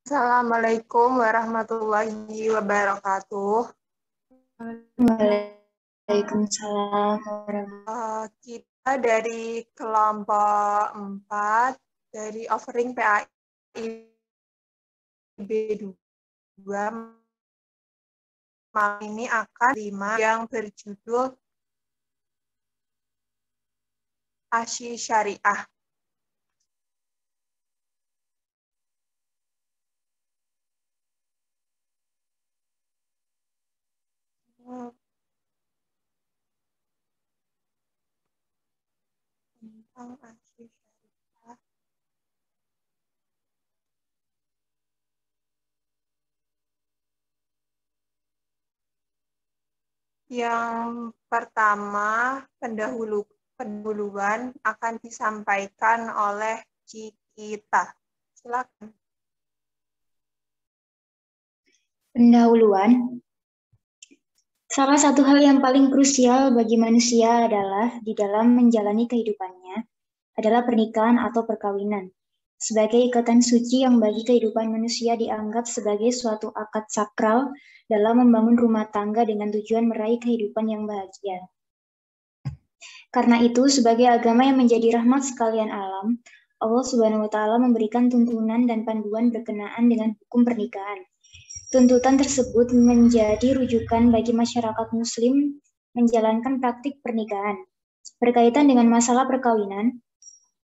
Assalamualaikum warahmatullahi wabarakatuh. Waalaikumsalam. Kita dari kelompok 4 dari offering PAI B2 malam ini akan 5 yang berjudul ASY Syariah. Tentang ASY Syariah. Yang pertama, pendahuluan akan disampaikan oleh Cikita. Silakan. Pendahuluan. Salah satu hal yang paling krusial bagi manusia adalah di dalam menjalani kehidupannya adalah pernikahan atau perkawinan. Sebagai ikatan suci yang bagi kehidupan manusia dianggap sebagai suatu akad sakral dalam membangun rumah tangga dengan tujuan meraih kehidupan yang bahagia. Karena itu, sebagai agama yang menjadi rahmat sekalian alam, Allah Subhanahu wa Ta'ala memberikan tuntunan dan panduan berkenaan dengan hukum pernikahan. Tuntutan tersebut menjadi rujukan bagi masyarakat Muslim menjalankan praktik pernikahan. Berkaitan dengan masalah perkawinan,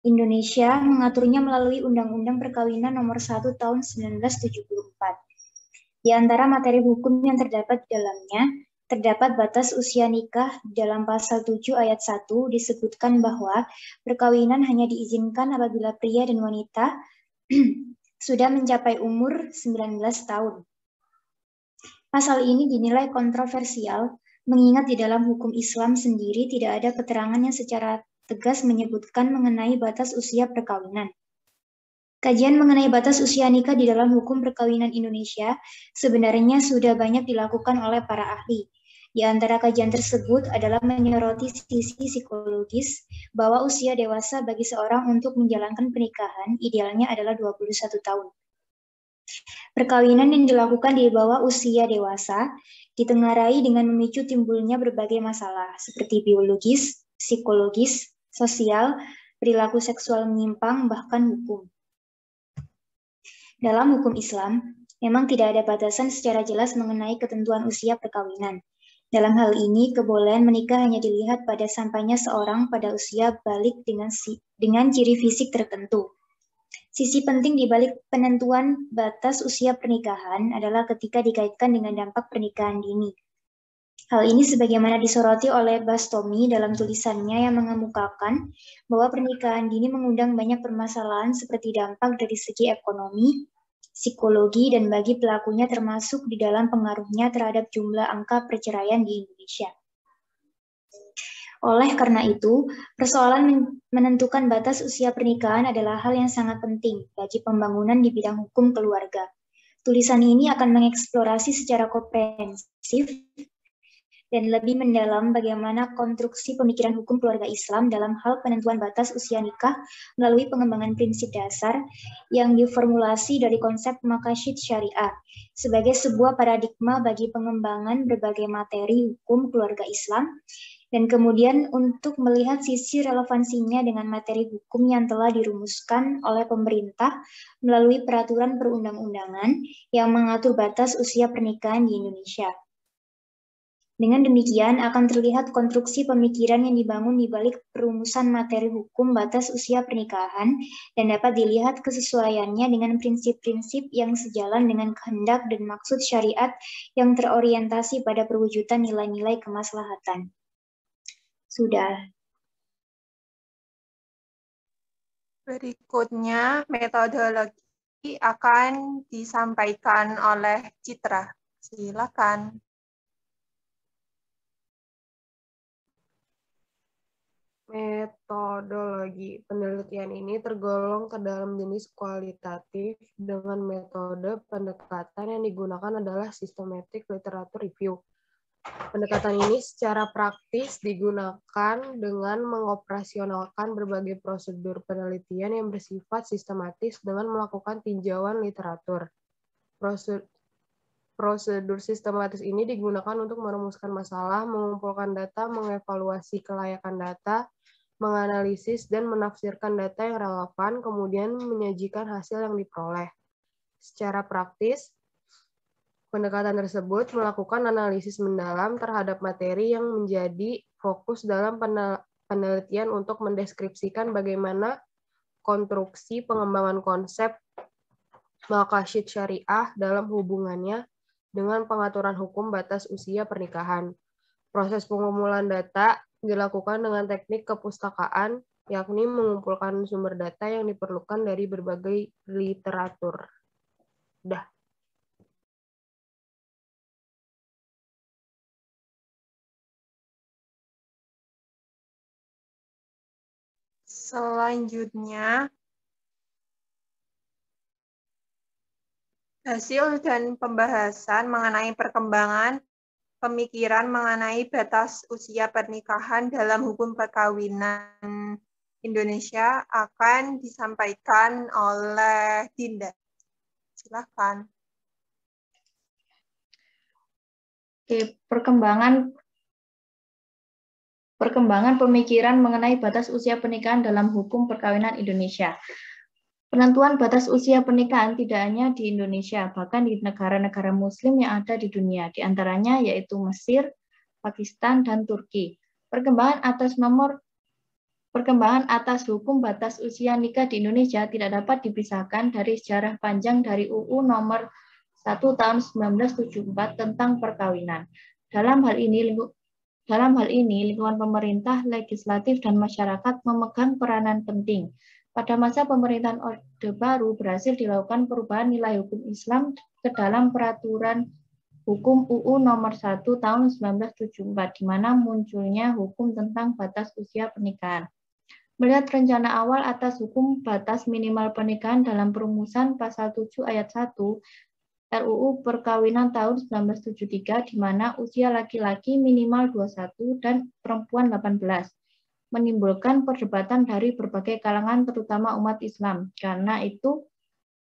Indonesia mengaturnya melalui Undang-Undang Perkawinan Nomor 1 Tahun 1974. Di antara materi hukum yang terdapat di dalamnya, terdapat batas usia nikah. Dalam pasal 7 ayat 1 disebutkan bahwa perkawinan hanya diizinkan apabila pria dan wanita sudah mencapai umur 19 tahun. Pasal ini dinilai kontroversial, mengingat di dalam hukum Islam sendiri tidak ada keterangan yang secara tegas menyebutkan mengenai batas usia perkawinan. Kajian mengenai batas usia nikah di dalam hukum perkawinan Indonesia sebenarnya sudah banyak dilakukan oleh para ahli. Di antara kajian tersebut adalah menyoroti sisi psikologis bahwa usia dewasa bagi seorang untuk menjalankan pernikahan idealnya adalah 21 tahun. Perkawinan yang dilakukan di bawah usia dewasa ditengarai dengan memicu timbulnya berbagai masalah seperti biologis, psikologis, sosial, perilaku seksual menyimpang, bahkan hukum. Dalam hukum Islam, memang tidak ada batasan secara jelas mengenai ketentuan usia perkawinan. Dalam hal ini, kebolehan menikah hanya dilihat pada sampainya seorang pada usia balik dengan ciri fisik tertentu. Sisi penting di balik penentuan batas usia pernikahan adalah ketika dikaitkan dengan dampak pernikahan dini. Hal ini sebagaimana disoroti oleh Bastomi dalam tulisannya yang mengemukakan bahwa pernikahan dini mengundang banyak permasalahan seperti dampak dari segi ekonomi, psikologi, dan bagi pelakunya termasuk di dalam pengaruhnya terhadap jumlah angka perceraian di Indonesia. Oleh karena itu, persoalan menentukan batas usia pernikahan adalah hal yang sangat penting bagi pembangunan di bidang hukum keluarga. Tulisan ini akan mengeksplorasi secara komprehensif dan lebih mendalam bagaimana konstruksi pemikiran hukum keluarga Islam dalam hal penentuan batas usia nikah melalui pengembangan prinsip dasar yang diformulasi dari konsep maqasid syariah sebagai sebuah paradigma bagi pengembangan berbagai materi hukum keluarga Islam, dan kemudian untuk melihat sisi relevansinya dengan materi hukum yang telah dirumuskan oleh pemerintah melalui peraturan perundang-undangan yang mengatur batas usia pernikahan di Indonesia. Dengan demikian akan terlihat konstruksi pemikiran yang dibangun di balik perumusan materi hukum batas usia pernikahan dan dapat dilihat kesesuaiannya dengan prinsip-prinsip yang sejalan dengan kehendak dan maksud syariat yang terorientasi pada perwujudan nilai-nilai kemaslahatan. Sudah. Berikutnya, metodologi akan disampaikan oleh Citra. Silakan. Metodologi penelitian ini tergolong ke dalam jenis kualitatif dengan metode pendekatan yang digunakan adalah systematic literature review. Pendekatan ini secara praktis digunakan dengan mengoperasionalkan berbagai prosedur penelitian yang bersifat sistematis dengan melakukan tinjauan literatur. Prosedur sistematis ini digunakan untuk merumuskan masalah, mengumpulkan data, mengevaluasi kelayakan data, menganalisis dan menafsirkan data yang relevan, kemudian menyajikan hasil yang diperoleh. Secara praktis, pendekatan tersebut melakukan analisis mendalam terhadap materi yang menjadi fokus dalam penelitian untuk mendeskripsikan bagaimana konstruksi pengembangan konsep maqasid syariah dalam hubungannya dengan pengaturan hukum batas usia pernikahan. Proses pengumpulan data dilakukan dengan teknik kepustakaan, yakni mengumpulkan sumber data yang diperlukan dari berbagai literatur. Dah. Selanjutnya, hasil dan pembahasan mengenai perkembangan pemikiran mengenai batas usia pernikahan dalam hukum perkawinan Indonesia akan disampaikan oleh Dinda. Silakan. Oke, perkembangan pemikiran mengenai batas usia pernikahan dalam hukum perkawinan Indonesia. Penentuan batas usia pernikahan tidak hanya di Indonesia, bahkan di negara-negara Muslim yang ada di dunia, di antaranya yaitu Mesir, Pakistan, dan Turki. Perkembangan atas hukum batas usia nikah di Indonesia tidak dapat dipisahkan dari sejarah panjang dari UU nomor 1 tahun 1974 tentang perkawinan. Dalam hal ini, lingkungan pemerintah, legislatif, dan masyarakat memegang peranan penting. Pada masa pemerintahan Orde Baru berhasil dilakukan perubahan nilai hukum Islam ke dalam peraturan hukum UU nomor 1 tahun 1974, di mana munculnya hukum tentang batas usia pernikahan. Melihat rencana awal atas hukum batas minimal pernikahan dalam perumusan pasal 7 ayat 1 RUU Perkawinan tahun 1973, di mana usia laki-laki minimal 21 dan perempuan 18, menimbulkan perdebatan dari berbagai kalangan terutama umat Islam. Karena itu,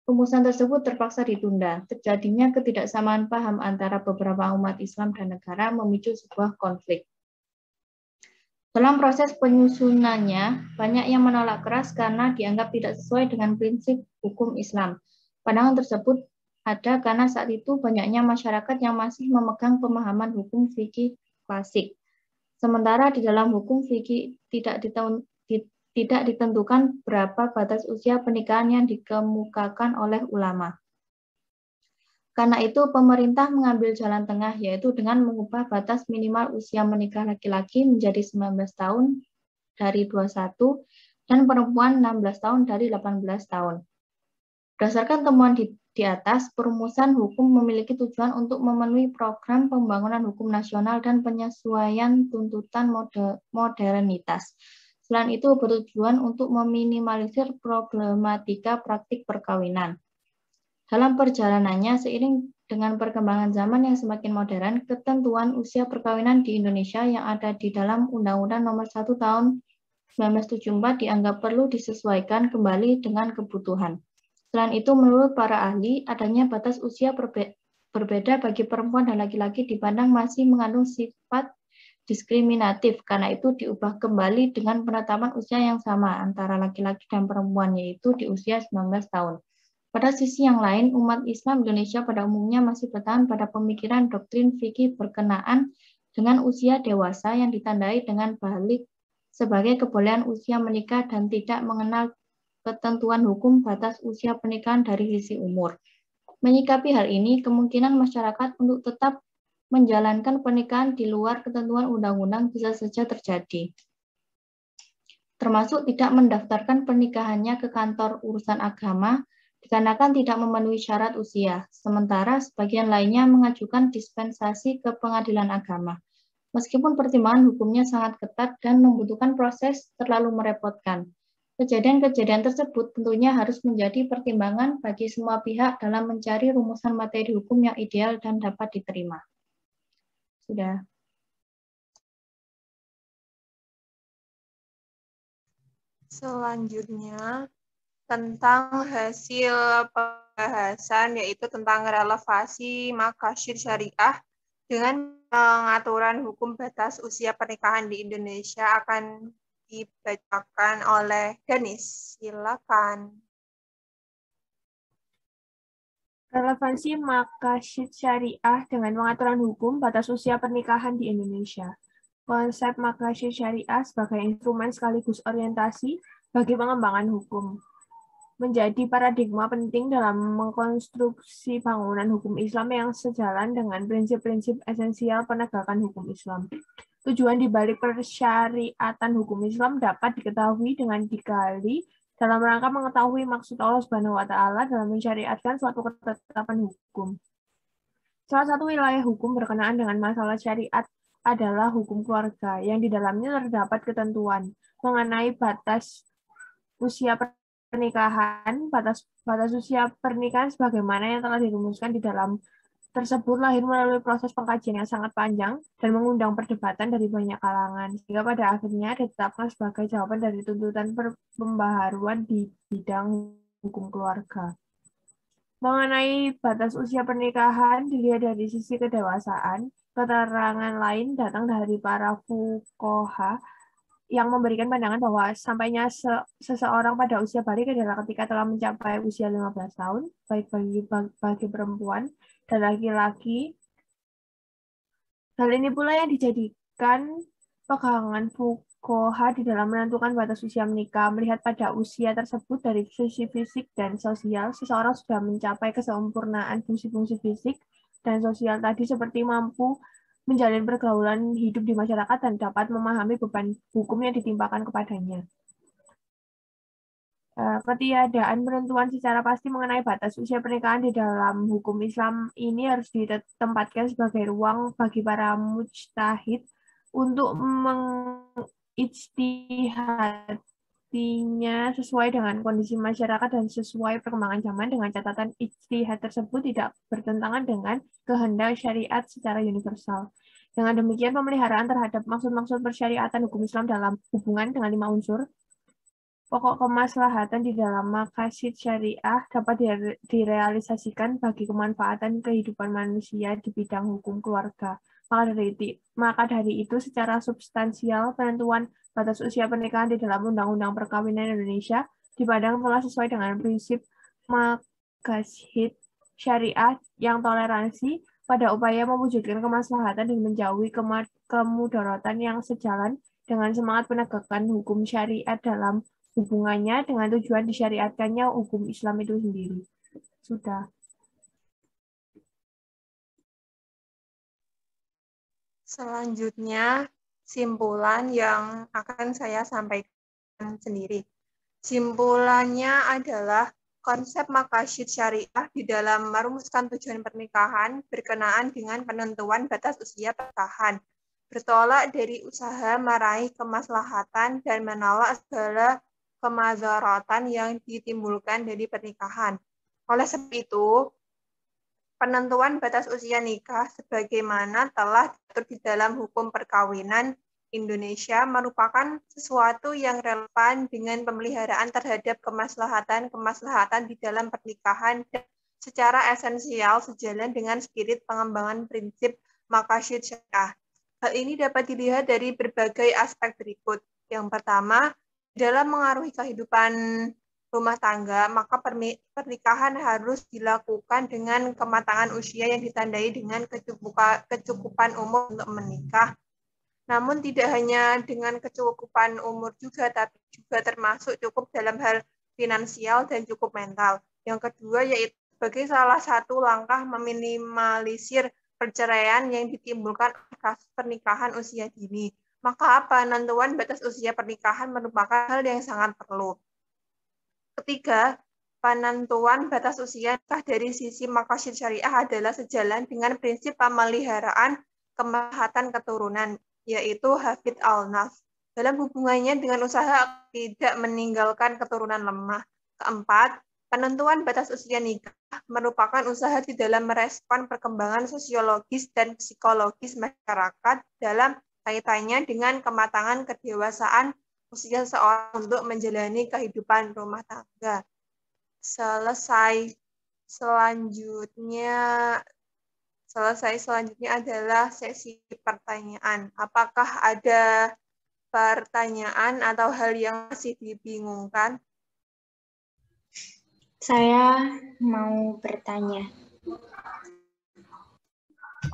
rumusan tersebut terpaksa ditunda. Terjadinya ketidaksamaan paham antara beberapa umat Islam dan negara memicu sebuah konflik. Dalam proses penyusunannya, banyak yang menolak keras karena dianggap tidak sesuai dengan prinsip hukum Islam. Pandangan tersebut ada karena saat itu banyaknya masyarakat yang masih memegang pemahaman hukum fikih klasik. Sementara di dalam hukum fikih tidak ditentukan berapa batas usia pernikahan yang dikemukakan oleh ulama. Karena itu, pemerintah mengambil jalan tengah, yaitu dengan mengubah batas minimal usia menikah laki-laki menjadi 19 tahun dari 21 dan perempuan 16 tahun dari 18 tahun. Berdasarkan temuan di atas, perumusan hukum memiliki tujuan untuk memenuhi program pembangunan hukum nasional dan penyesuaian tuntutan modernitas. Selain itu, bertujuan untuk meminimalisir problematika praktik perkawinan. Dalam perjalanannya, seiring dengan perkembangan zaman yang semakin modern, ketentuan usia perkawinan di Indonesia yang ada di dalam Undang-Undang Nomor 1 Tahun 1974 dianggap perlu disesuaikan kembali dengan kebutuhan. Selain itu, menurut para ahli, adanya batas usia berbeda bagi perempuan dan laki-laki dipandang masih mengandung sifat diskriminatif. Karena itu diubah kembali dengan penetapan usia yang sama antara laki-laki dan perempuan, yaitu di usia 19 tahun. Pada sisi yang lain, umat Islam Indonesia pada umumnya masih bertahan pada pemikiran doktrin fikih berkenaan dengan usia dewasa yang ditandai dengan balik sebagai kebolehan usia menikah dan tidak mengenal ketentuan hukum batas usia pernikahan dari sisi umur. Menyikapi hal ini, kemungkinan masyarakat untuk tetap menjalankan pernikahan di luar ketentuan undang-undang bisa saja terjadi. Termasuk tidak mendaftarkan pernikahannya ke kantor urusan agama, dikarenakan tidak memenuhi syarat usia, sementara sebagian lainnya mengajukan dispensasi ke pengadilan agama. Meskipun pertimbangan hukumnya sangat ketat dan membutuhkan proses terlalu merepotkan. Kejadian-kejadian tersebut tentunya harus menjadi pertimbangan bagi semua pihak dalam mencari rumusan materi hukum yang ideal dan dapat diterima. Sudah. Selanjutnya, tentang hasil pembahasan yaitu tentang relevansi maqasid syariah dengan pengaturan hukum batas usia pernikahan di Indonesia akan dibacakan oleh Danis. Silakan. Relevansi maqasid syariah dengan pengaturan hukum batas usia pernikahan di Indonesia. Konsep maqasid syariah sebagai instrumen sekaligus orientasi bagi pengembangan hukum menjadi paradigma penting dalam mengkonstruksi bangunan hukum Islam yang sejalan dengan prinsip-prinsip esensial penegakan hukum Islam. Tujuan dibalik persyariatan hukum Islam dapat diketahui dengan digali dalam rangka mengetahui maksud Allah Subhanahu wa Ta'ala dalam mensyariatkan suatu ketetapan hukum. Salah satu wilayah hukum berkenaan dengan masalah syariat adalah hukum keluarga, yang di dalamnya terdapat ketentuan mengenai batas usia pernikahan. Batas usia pernikahan sebagaimana yang telah dirumuskan di dalam tersebut lahir melalui proses pengkajian yang sangat panjang dan mengundang perdebatan dari banyak kalangan, sehingga pada akhirnya ditetapkan sebagai jawaban dari tuntutan pembaharuan di bidang hukum keluarga. Mengenai batas usia pernikahan, dilihat dari sisi kedewasaan, keterangan lain datang dari para fuqaha yang memberikan pandangan bahwa sampainya seseorang pada usia balik adalah ketika telah mencapai usia 15 tahun, baik bagi perempuan dan laki-laki. Hal ini pula yang dijadikan pegangan fuqaha di dalam menentukan batas usia menikah. Melihat pada usia tersebut dari sisi fisik dan sosial, seseorang sudah mencapai kesempurnaan fungsi-fungsi fisik dan sosial tadi seperti mampu menjalin pergaulan hidup di masyarakat dan dapat memahami beban hukum yang ditimpakan kepadanya. Ketiadaan penentuan secara pasti mengenai batas usia pernikahan di dalam hukum Islam ini harus ditempatkan sebagai ruang bagi para mujtahid untuk mengijtihadinya sesuai dengan kondisi masyarakat dan sesuai perkembangan zaman, dengan catatan ijtihad tersebut tidak bertentangan dengan kehendak syariat secara universal. Dengan demikian, pemeliharaan terhadap maksud-maksud persyariatan hukum Islam dalam hubungan dengan 5 unsur pokok kemaslahatan di dalam maqasid syariah dapat direalisasikan bagi kemanfaatan kehidupan manusia di bidang hukum keluarga. Maka dari itu, secara substansial, penentuan batas usia pernikahan di dalam Undang-Undang Perkawinan Indonesia dipandang telah sesuai dengan prinsip maqasid syariah yang toleransi pada upaya mewujudkan kemaslahatan dan menjauhi kemudaratan yang sejalan dengan semangat penegakan hukum syariat dalam hubungannya dengan tujuan disyariatkannya hukum Islam itu sendiri. Sudah. Selanjutnya, simpulan yang akan saya sampaikan sendiri. Simpulannya adalah konsep maqasid syariah di dalam merumuskan tujuan pernikahan berkenaan dengan penentuan batas usia pernikahan, bertolak dari usaha meraih kemaslahatan dan menolak segala kemadaratan yang ditimbulkan dari pernikahan. Oleh sebab itu, penentuan batas usia nikah sebagaimana telah diatur di dalam hukum perkawinan Indonesia merupakan sesuatu yang relevan dengan pemeliharaan terhadap kemaslahatan di dalam pernikahan dan secara esensial sejalan dengan spirit pengembangan prinsip maqasid syariah. Hal ini dapat dilihat dari berbagai aspek berikut. Yang pertama, dalam mengaruhi kehidupan rumah tangga, maka pernikahan harus dilakukan dengan kematangan usia yang ditandai dengan kecukupan umur untuk menikah. Namun tidak hanya dengan kecukupan umur juga, tapi juga termasuk cukup dalam hal finansial dan cukup mental. Yang kedua yaitu sebagai salah satu langkah meminimalisir perceraian yang ditimbulkan kasus pernikahan usia dini. Maka penentuan batas usia pernikahan merupakan hal yang sangat perlu. Ketiga, penentuan batas usia nikah dari sisi maqasid syariah adalah sejalan dengan prinsip pemeliharaan kemaslahatan keturunan, yaitu hafidh al-nafs, dalam hubungannya dengan usaha tidak meninggalkan keturunan lemah. Keempat, penentuan batas usia nikah merupakan usaha di dalam merespon perkembangan sosiologis dan psikologis masyarakat dalam kaitannya dengan kematangan kedewasaan usia seorang untuk menjalani kehidupan rumah tangga. Selesai. selanjutnya adalah sesi pertanyaan. Apakah ada pertanyaan atau hal yang masih dibingungkan? Saya mau bertanya.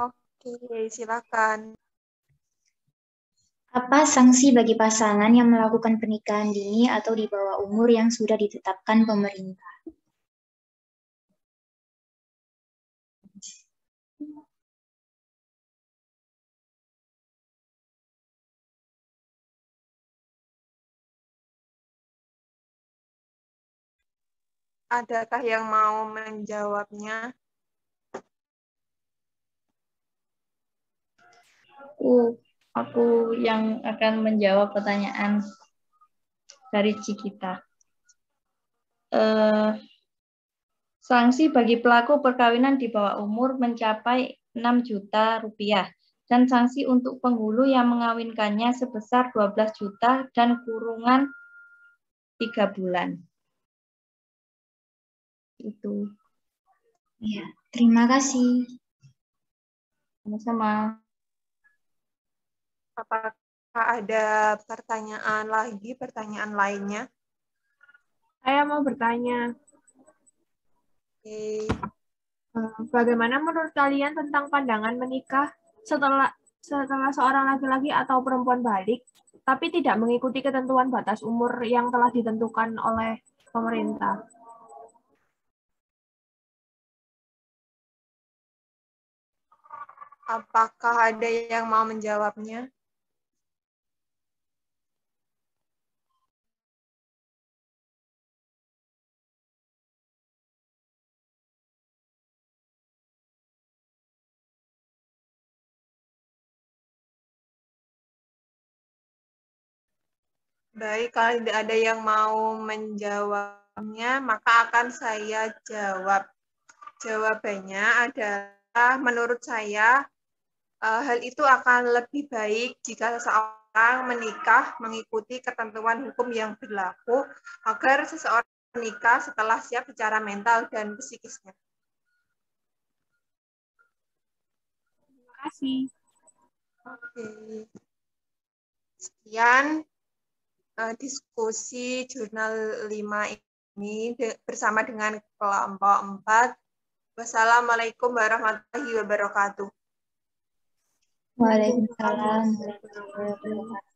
Oke, silakan. Apa sanksi bagi pasangan yang melakukan pernikahan dini atau di bawah umur yang sudah ditetapkan pemerintah? Adakah yang mau menjawabnya? Aku yang akan menjawab pertanyaan dari Cikita. Sanksi bagi pelaku perkawinan di bawah umur mencapai 6 juta rupiah dan sanksi untuk penghulu yang mengawinkannya sebesar 12 juta dan kurungan 3 bulan. Itu. Ya, terima kasih. Sama-sama. Apakah ada pertanyaan lainnya? Saya mau bertanya, Oke. bagaimana menurut kalian tentang pandangan menikah setelah seorang laki-laki atau perempuan balik, tapi tidak mengikuti ketentuan batas umur yang telah ditentukan oleh pemerintah? Apakah ada yang mau menjawabnya? Baik, kalau tidak ada yang mau menjawabnya, maka akan saya jawab. Jawabannya adalah, menurut saya, hal itu akan lebih baik jika seseorang menikah mengikuti ketentuan hukum yang berlaku, agar seseorang menikah setelah siap secara mental dan psikisnya. Terima kasih. Oke. Sekian diskusi jurnal 5 ini bersama dengan kelompok 4. Wassalamualaikum warahmatullahi wabarakatuh. Waalaikumsalam warahmatullahi wabarakatuh.